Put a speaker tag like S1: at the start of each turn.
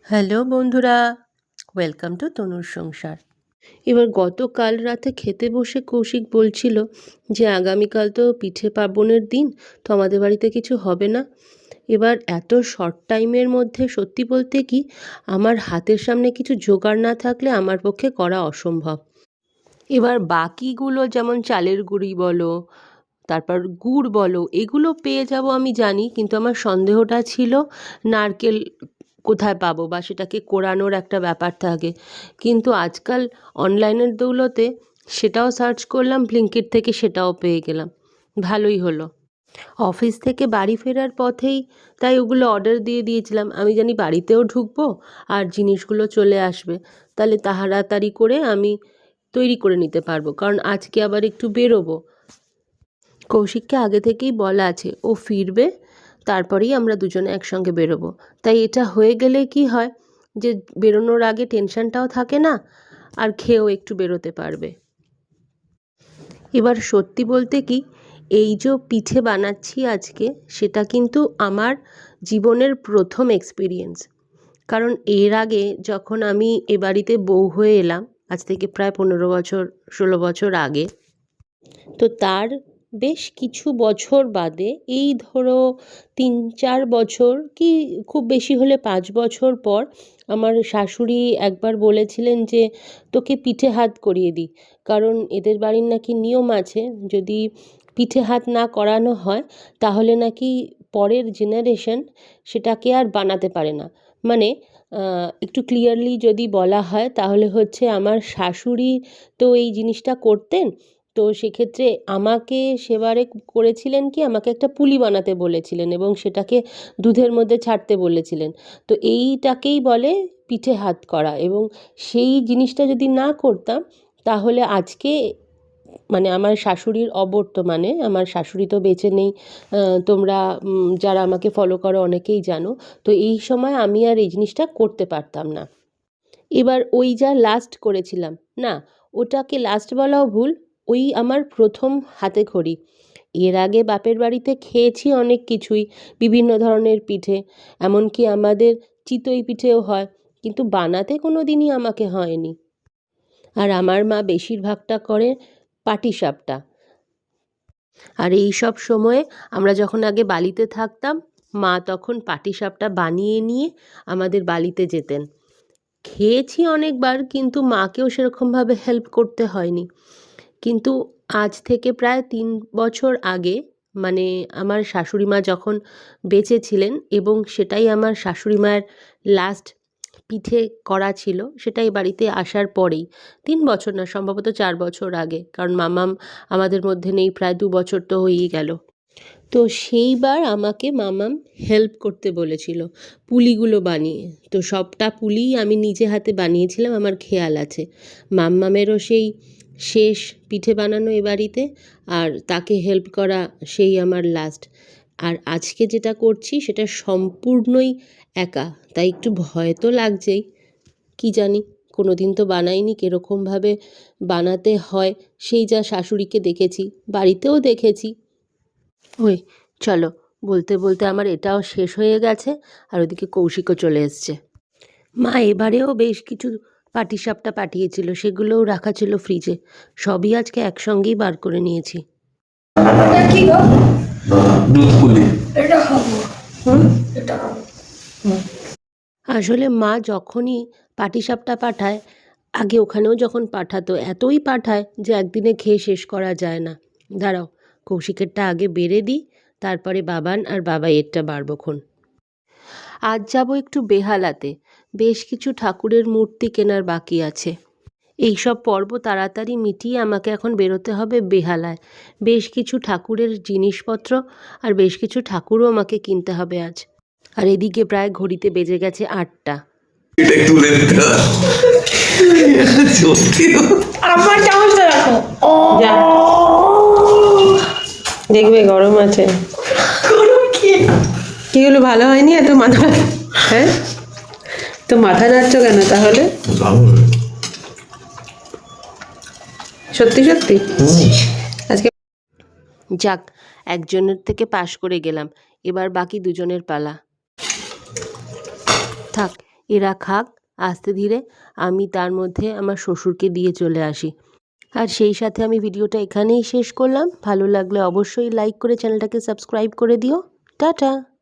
S1: Hello বন্ধুরা, welcome to তনুর সংসার। এবার গতকাল রাতে খেতে বসে কৌশিক বলছিল যে আগামীকাল তো পিঠে পার্বণের দিন, তো আমাদের বাড়িতে কিছু হবে না। এবার এত শর্ট টাইমের মধ্যে সত্যি বলতে কি আমার হাতের সামনে কিছু জোগাড় না থাকলে আমার পক্ষে করা অসম্ভব। এবার বাকিগুলো যেমন চালের গুঁড়ি বলো, তারপর গুড় বলো, এগুলো পেয়ে যাব আমি জানি, কিন্তু আমার সন্দেহটা ছিল নারকেল কোথায় পাবো বা সেটাকে কোরানোর একটা ব্যাপার থাকে। কিন্তু আজকাল অনলাইনের দৌলতে সেটাও সার্চ করলাম, ব্লিঙ্কিট থেকে সেটাও পেয়ে গেলাম। ভালোই হলো। অফিস থেকে বাড়ি ফেরার পথেই তাই ওগুলো অর্ডার দিয়ে দিয়েছিলাম, আমি জানি বাড়িতেও ঢুকবো আর জিনিসগুলো চলে আসবে, তাহলে তাড়াতাড়ি করে আমি তৈরি করে নিতে পারবো, কারণ আজকে আবার একটু বেরোবো। কৌশিককে আগে থেকেই বলা আছে ও ফিরবে, তারপরেই আমরা দুজনে একসঙ্গে বেরোবো। তাই এটা হয়ে গেলে কি হয় যে বেরোনোর আগে টেনশনটাও থাকে না, আর খেয়েও একটু বেরোতে পারবে। এবার সত্যি বলতে কি, এই যে পিঠে বানাচ্ছি আজকে, সেটা কিন্তু আমার জীবনের প্রথম এক্সপিরিয়েন্স। কারণ এর আগে যখন আমি এ বাড়িতে বউ হয়ে এলাম, আজ থেকে প্রায় 15 বছর 16 বছর আগে, তো তার বেশ কিছু বছর বাদে, এই ধরো 3-4 বছর কি খুব বেশি হলে 5 বছর পর, আমার শাশুড়ি একবার বলেছিলেন যে তোকে পিঠে হাত করিয়ে দিই, কারণ এদের বাড়ির নাকি নিয়ম আছে যদি পিঠে হাত না করানো হয় তাহলে নাকি পরের জেনারেশন সেটাকে আর বানাতে পারে না। মানে একটু ক্লিয়ারলি যদি বলা হয় তাহলে হচ্ছে আমার শাশুড়ি তো এই জিনিসটা করতেন, তো সেক্ষেত্রে আমাকে সেবারে করেছিলেন কি, আমাকে একটা পুলি বানাতে বলেছিলেন এবং সেটাকে দুধের মধ্যে ছাড়তে বলেছিলেন। তো এইটাকেই বলে পিঠে হাত করা, এবং সেই জিনিসটা যদি না করতাম তাহলে আজকে মানে আমার শাশুড়ির অবর্তমানে, আমার শাশুড়ি তো বেঁচে নেই, তোমরা যারা আমাকে ফলো করো অনেকেই জানো, তো এই সময় আমি আর এই জিনিসটা করতে পারতাম না। এবার ওই যা লাস্ট করেছিলাম, না ওটাকে লাস্ট বলাও ভুল, ওই আমার প্রথম হাতে খড়ি। এর আগে বাপের বাড়িতে খেয়েছি অনেক কিছুই, বিভিন্ন ধরনের পিঠে, এমনকি আমাদের চিতই পিঠেও হয়, কিন্তু বানাতে কোনো দিনই আমাকে হয়নি। আর আমার মা বেশিরভাগটা করে পাটিসাপটা। আর এই সব সময়ে আমরা যখন আগে বালিতে থাকতাম, মা তখন পাটিসাপটা বানিয়ে নিয়ে আমাদের বালিতে যেতেন। খেয়েছি অনেকবার, কিন্তু মাকেও সেরকমভাবে হেল্প করতে হয়নি। কিন্তু আজ থেকে প্রায় 3 বছর আগে, মানে আমার শাশুড়ি মা যখন বেঁচে ছিলেন, এবং সেটাই আমার শাশুড়ি মায়ের লাস্ট পিঠে করা ছিল, সেটাই বাড়িতে আসার পরেই, 3 বছর না সম্ভবত 4 বছর আগে, কারণ মামাম আমাদের মধ্যে নেই প্রায় 2 বছর তো হয়েই গেল। তো সেইবার আমাকে মামাম হেল্প করতে বলেছিল পুলিগুলো বানিয়ে। তো সবটা পুলিই আমি নিজে হাতে বানিয়েছিলাম, আমার খেয়াল আছে। মাম্মামেরও সেই শেষ পিঠে বানানো এ বাড়িতে, আর তাকে হেল্প করা সেই আমার লাস্ট। আর আজকে যেটা করছি সেটা সম্পূর্ণই একা, তাই একটু ভয় তো লাগছেই। কি জানি, কোনো দিন তো বানাইনি, কীরকমভাবে বানাতে হয় সেই যা শাশুড়িকে দেখেছি, বাড়িতেও দেখেছি। ওই চলো, বলতে বলতে আমার এটাও শেষ হয়ে গেছে, আর ওদিকে কৌশিকও চলে এসছে। মা এবারেও বেশ কিছু পাটিসাপটা পাঠিয়েছিল, সেগুলোও রাখা ছিল ফ্রিজে, সবই আজকে একসঙ্গেই বার করে নিয়েছি।
S2: কি গো?
S3: দুধ পুলি।
S2: এটা খাবো। এটা খাবো।
S1: আসলে মা যখনই পাটিসাপটা পাঠায়, আগে ওখানেও যখন পাঠাতো এতই পাঠায় যে একদিনে খেয়ে শেষ করা যায় না। দাঁড়াও, কৌশিকেরটা আগে বেড়ে দিই, তারপরে বাবান আর বাবাইয়েরটা বাড়বক্ষণ। আজ যাব একটু বেহালাতে, বেশ কিছু ঠাকুরের মূর্তি কেনার বাকি আছে। এই সব পর্ব তাড়াতাড়ি মিটিয়ে আমাকে এখন বেরোতে হবে বেহালায়। বেশ কিছু ঠাকুরের জিনিসপত্র আর বেশ কিছু ঠাকুরও আমাকে কিনতে হবে আজ। আর এদিকে প্রায় ঘড়িতে বেজে গেছে 8টা।
S3: এটা তুলে দিতে হয়। সত্যি
S2: আমার চামচটা রাখো।
S1: যা, দেখবে গরম আছে।
S2: গরম কি?
S1: কি হলো, ভালো হয়নি এত মাথা? হ্যাঁ, তো মাথা নাড়ছো কেন তাহলে? সত্যি সত্যি আজকে যাক, একজনের থেকে পাশ করে গেলাম, এবার বাকি দুজনের পালা। থাক, এরা খাক আস্তে ধীরে, আমি তার মধ্যে আমার শ্বশুরকে দিয়ে চলে আসি। আর সেই সাথে আমি ভিডিওটা এখানেই শেষ করলাম। ভালো লাগলে অবশ্যই লাইক করে চ্যানেলটাকে সাবস্ক্রাইব করে দিও। টাটা।